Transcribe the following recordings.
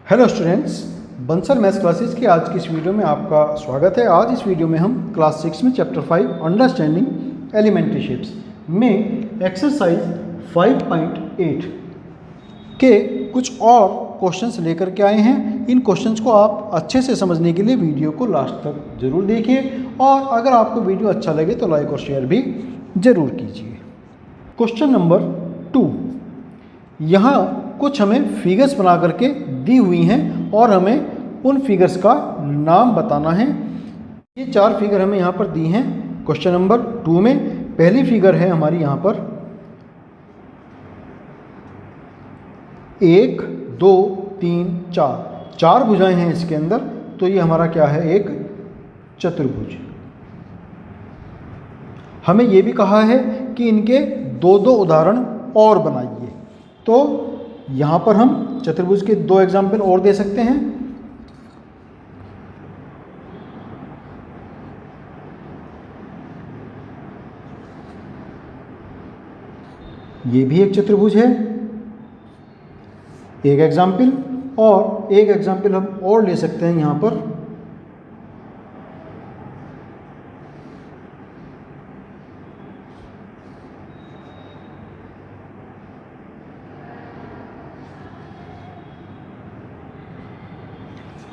Hello students, Bansal maths classes की आज की इस वीडियो में आपका स्वागत है। आज इस वीडियो में हम क्लास 6 में चैप्टर 5 अंडरस्टैंडिंग एलिमेंट्री शेप्स में एक्सरसाइज 5.8 के कुछ और क्वेश्चंस लेकर के आए हैं। इन क्वेश्चंस को आप अच्छे से समझने के लिए वीडियो को लास्ट तक जरूर देखिए और अगर आपको वीडियो अच्छा लगे तो लाइक और शेयर भी ज़रूर कीजिए। क्वेश्चन नंबर 2, यहाँ कुछ हमें फिगर्स बना करके दी हुई हैं और हमें उन फिगर्स का नाम बताना है। ये 4 फिगर हमें यहाँ पर दी हैं क्वेश्चन नंबर 2 में। पहली फिगर है हमारी यहाँ पर 1 2 3 4 भुजाएं हैं इसके अंदर, तो ये हमारा क्या है, एक चतुर्भुज। हमें ये भी कहा है कि इनके दो उदाहरण और बनाइए, तो यहाँ पर हम चतुर्भुज के 2 एग्जाम्पल और दे सकते हैं। ये भी एक चतुर्भुज है, एक एग्जाम्पल, और एक एग्जाम्पल हम और ले सकते हैं यहाँ पर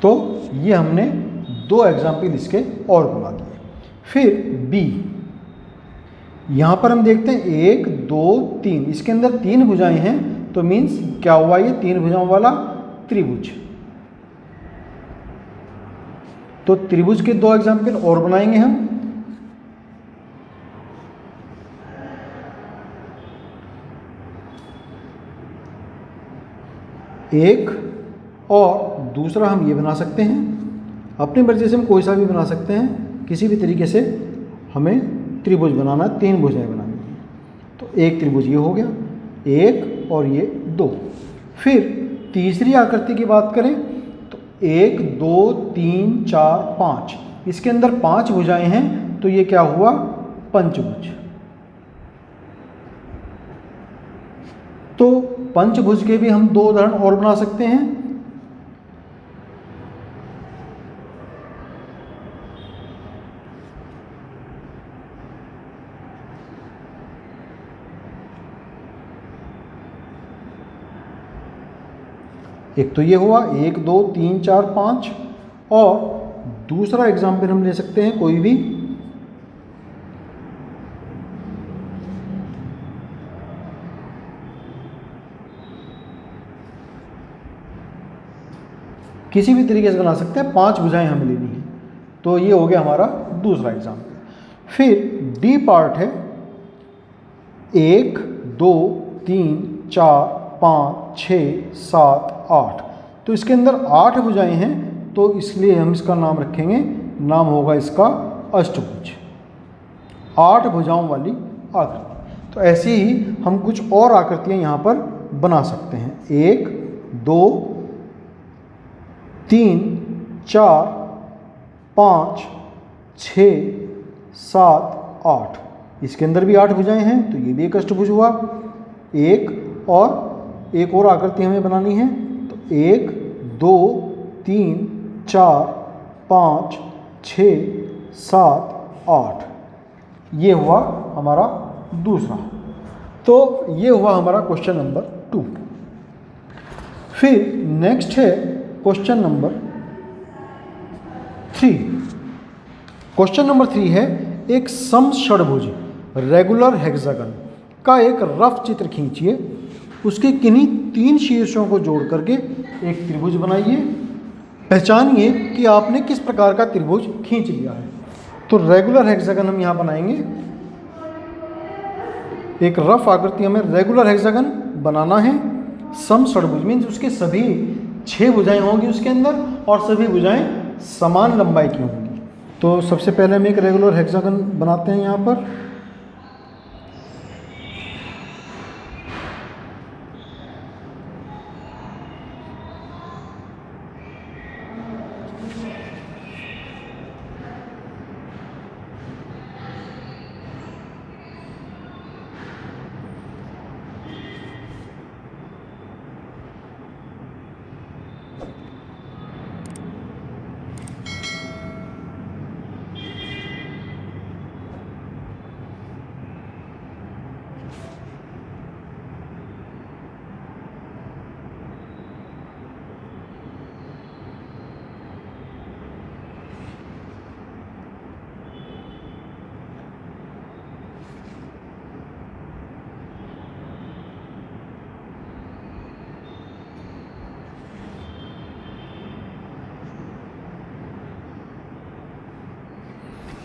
तो ये हमने 2 एग्जाम्पल इसके और बना दिए। फिर बी, यहाँ पर हम देखते हैं 1 2 3, इसके अंदर 3 भुजाएं हैं, तो मीन्स क्या हुआ, ये 3 भुजाओं वाला त्रिभुज। तो त्रिभुज के 2 एग्जाम्पल और बनाएंगे हम। एक और दूसरा हम ये बना सकते हैं, अपनी मर्जी से हम कोई सा भी बना सकते हैं, किसी भी तरीके से हमें त्रिभुज बनाना, 3 भुजाएं बनानी है। तो एक त्रिभुज ये हो गया, एक और ये 2। फिर तीसरी आकृति की बात करें तो 1 2 3 4 5, इसके अंदर 5 भुजाएं हैं, तो ये क्या हुआ, पंचभुज। तो पंचभुज के भी हम 2 उदाहरण और बना सकते हैं। एक तो ये हुआ 1 2 3 4 5, और दूसरा एग्जाम्पल हम ले सकते हैं कोई भी। किसी भी तरीके से बना सकते हैं, 5 भुजाएं हमें लेनी है। तो ये हो गया हमारा दूसरा एग्जाम्पल। फिर डी पार्ट है 1 2 3 4 5 6 7 8, तो इसके अंदर 8 भुजाएं हैं, तो इसलिए हम इसका नाम रखेंगे, नाम होगा इसका अष्टभुज, 8 भुजाओं वाली आकृति। तो ऐसे ही हम कुछ और आकृतियां यहाँ पर बना सकते हैं। 1 2 3 4 5 6 7 8, इसके अंदर भी 8 भुजाएं हैं, तो ये भी एक अष्टभुज हुआ। एक और आकृति हमें बनानी है, तो 1 2 3 4 5 6 7 8, ये हुआ हमारा दूसरा। तो ये हुआ हमारा क्वेश्चन नंबर 2। फिर नेक्स्ट है क्वेश्चन नंबर 3। क्वेश्चन नंबर 3 है एक समषड्भुज रेगुलर हेक्सागन का एक रफ चित्र खींचिए, उसके किन्हीं 3 शीर्षों को जोड़ करके एक त्रिभुज बनाइए। पहचानिए कि आपने किस प्रकार का त्रिभुज खींच लिया है। तो रेगुलर हेक्सागन हम यहाँ बनाएंगे, एक रफ आकृति हमें रेगुलर हेक्सागन बनाना है। समषड्भुज मीन्स उसके सभी 6 भुजाएं होंगी उसके अंदर, और सभी भुजाएं समान लंबाई की होंगी। तो सबसे पहले हम एक रेगुलर हेक्सागन बनाते हैं यहाँ पर।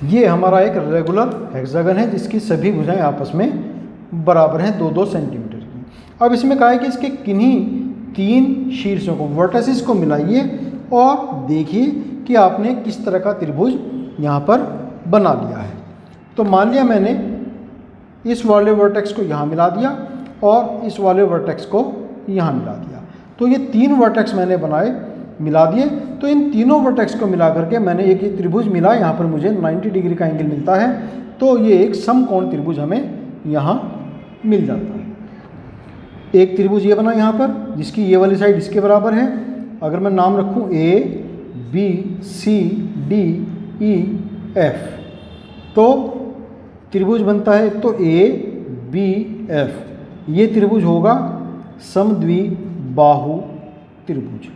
ये हमारा एक रेगुलर हेक्सागन है जिसकी सभी भुजाएं आपस में बराबर हैं 2-2 सेंटीमीटर की। अब इसमें कहा है कि इसके किन्हीं 3 शीर्षों को, वर्टिसेस को मिलाइए और देखिए कि आपने किस तरह का त्रिभुज यहाँ पर बना लिया है। तो मान लिया मैंने इस वाले वर्टेक्स को यहाँ मिला दिया और इस वाले वर्टेक्स को यहाँ मिला दिया। तो ये 3 वर्टेक्स मैंने बनाए, मिला दिए। तो इन तीनों वर्टेक्स को मिला करके मैंने एक त्रिभुज मिला, यहाँ पर मुझे 90 डिग्री का एंगल मिलता है। तो ये एक समकोण त्रिभुज हमें यहाँ मिल जाता है। एक त्रिभुज ये बना यहाँ पर जिसकी ये वाली साइड इसके बराबर है। अगर मैं नाम रखूँ A B C D E F, तो त्रिभुज बनता है तो A B F। ये त्रिभुज होगा समद्विबाहु त्रिभुज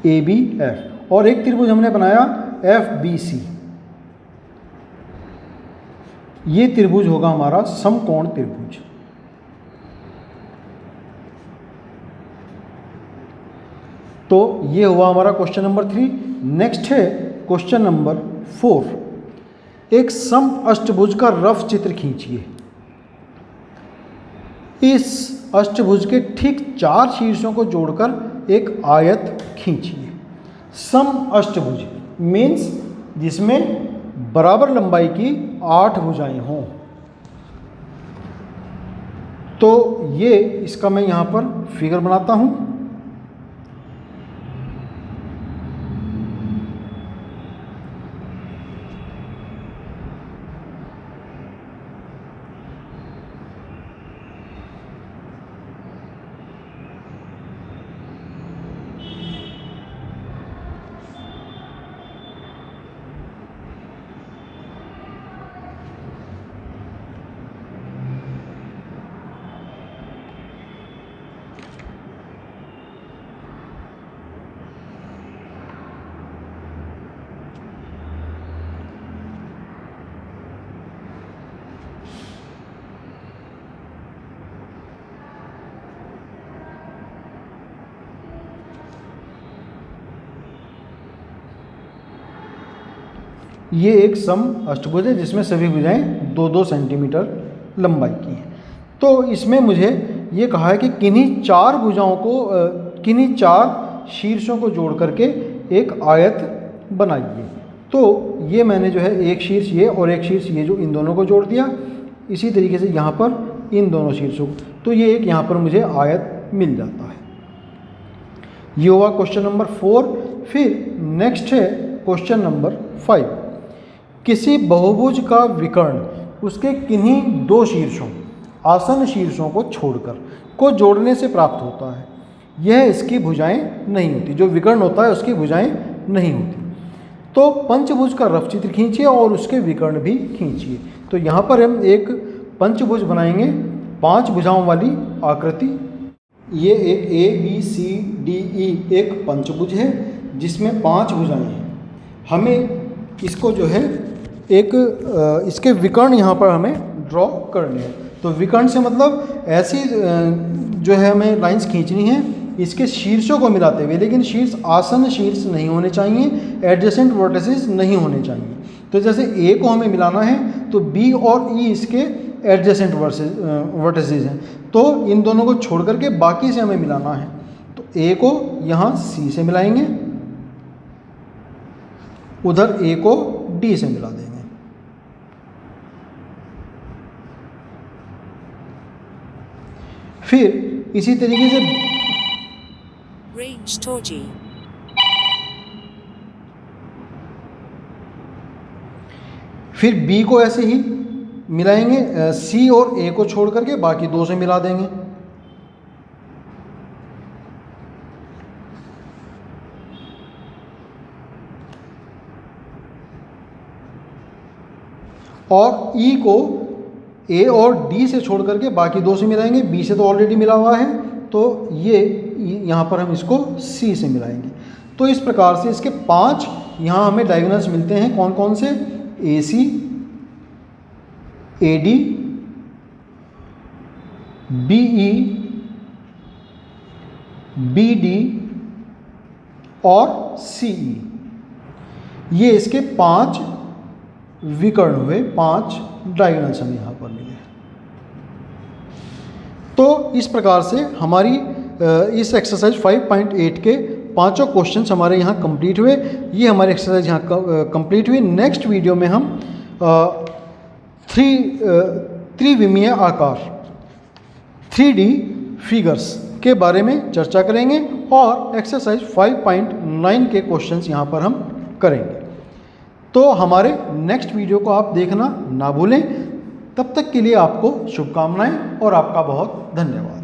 ABF। और एक त्रिभुज हमने बनाया FBC, ये त्रिभुज होगा हमारा समकोण त्रिभुज। तो ये हुआ हमारा क्वेश्चन नंबर 3। नेक्स्ट है क्वेश्चन नंबर 4। एक सम अष्टभुज का रफ चित्र खींचिए। इस अष्टभुज के ठीक 4 शीर्षों को जोड़कर एक आयत खींचिए। सम अष्टभुज मीन्स जिसमें बराबर लंबाई की 8 भुजाएं हों। तो ये इसका मैं यहाँ पर फिगर बनाता हूँ। ये एक सम अष्टभुज है जिसमें सभी भुजाएं 2-2 सेंटीमीटर लंबाई की हैं। तो इसमें मुझे ये कहा है कि किन्हीं 4 भुजाओं को, किन्हीं 4 शीर्षों को जोड़ करके एक आयत बनाइए। तो ये मैंने जो है एक शीर्ष ये और एक शीर्ष ये जो इन दोनों को जोड़ दिया। इसी तरीके से यहाँ पर इन दोनों शीर्षों को, तो ये एक यहाँ पर मुझे आयत मिल जाता है। ये हुआ क्वेश्चन नंबर 4। फिर नेक्स्ट है क्वेश्चन नंबर 5। किसी बहुभुज का विकर्ण उसके किन्हीं 2 शीर्षों, आसन्न शीर्षों को छोड़कर को जोड़ने से प्राप्त होता है। यह इसकी भुजाएं नहीं होती। जो विकर्ण होता है उसकी भुजाएं नहीं होती। तो पंचभुज का रफ चित्र खींचिए और उसके विकर्ण भी खींचिए। तो यहाँ पर हम एक पंचभुज बनाएंगे, 5 भुजाओं वाली आकृति। ये एक ABCDE एक पंचभुज है जिसमें 5 भुजाएं हैं। हमें इसको जो है एक इसके विकर्ण यहाँ पर हमें ड्रॉ करने हैं। तो विकर्ण से मतलब ऐसी जो है हमें लाइंस खींचनी है इसके शीर्षों को मिलाते हुए, लेकिन शीर्ष आसन्न शीर्ष नहीं होने चाहिए, एडजेसेंट वर्टिसेस नहीं होने चाहिए। तो जैसे A को हमें मिलाना है तो B और E इसके एडजेसेंट वर्टिसेस हैं। तो इन दोनों को छोड़ करके बाकी से हमें मिलाना है। तो A को यहाँ C से मिलाएंगे, उधर A को D से मिला देंगे। फिर इसी तरीके से Range Torji. फिर B को ऐसे ही मिलाएंगे, C और A को छोड़ करके बाकी 2 से मिला देंगे। और E को A और D से छोड़ करके बाकी 2 से मिलाएंगे। B से तो ऑलरेडी मिला हुआ है, तो ये यहाँ पर हम इसको C से मिलाएंगे। तो इस प्रकार से इसके 5 यहाँ हमें डायगोनल्स मिलते हैं। कौन कौन से? AC, AD, BE, BD और CE। ये इसके 5 विकर्ण हुए, 5 डायगोनल्स हमें यहाँ पर मिले। तो इस प्रकार से हमारी इस एक्सरसाइज 5.8 के पांचों क्वेश्चंस हमारे यहाँ कंप्लीट हुए। ये हमारी एक्सरसाइज यहाँ कंप्लीट हुई। नेक्स्ट वीडियो में हम त्रिविमीय आकार 3D फिगर्स के बारे में चर्चा करेंगे और एक्सरसाइज 5.9 के क्वेश्चंस यहाँ पर हम करेंगे। तो हमारे नेक्स्ट वीडियो को आप देखना ना भूलें। तब तक के लिए आपको शुभकामनाएं और आपका बहुत धन्यवाद।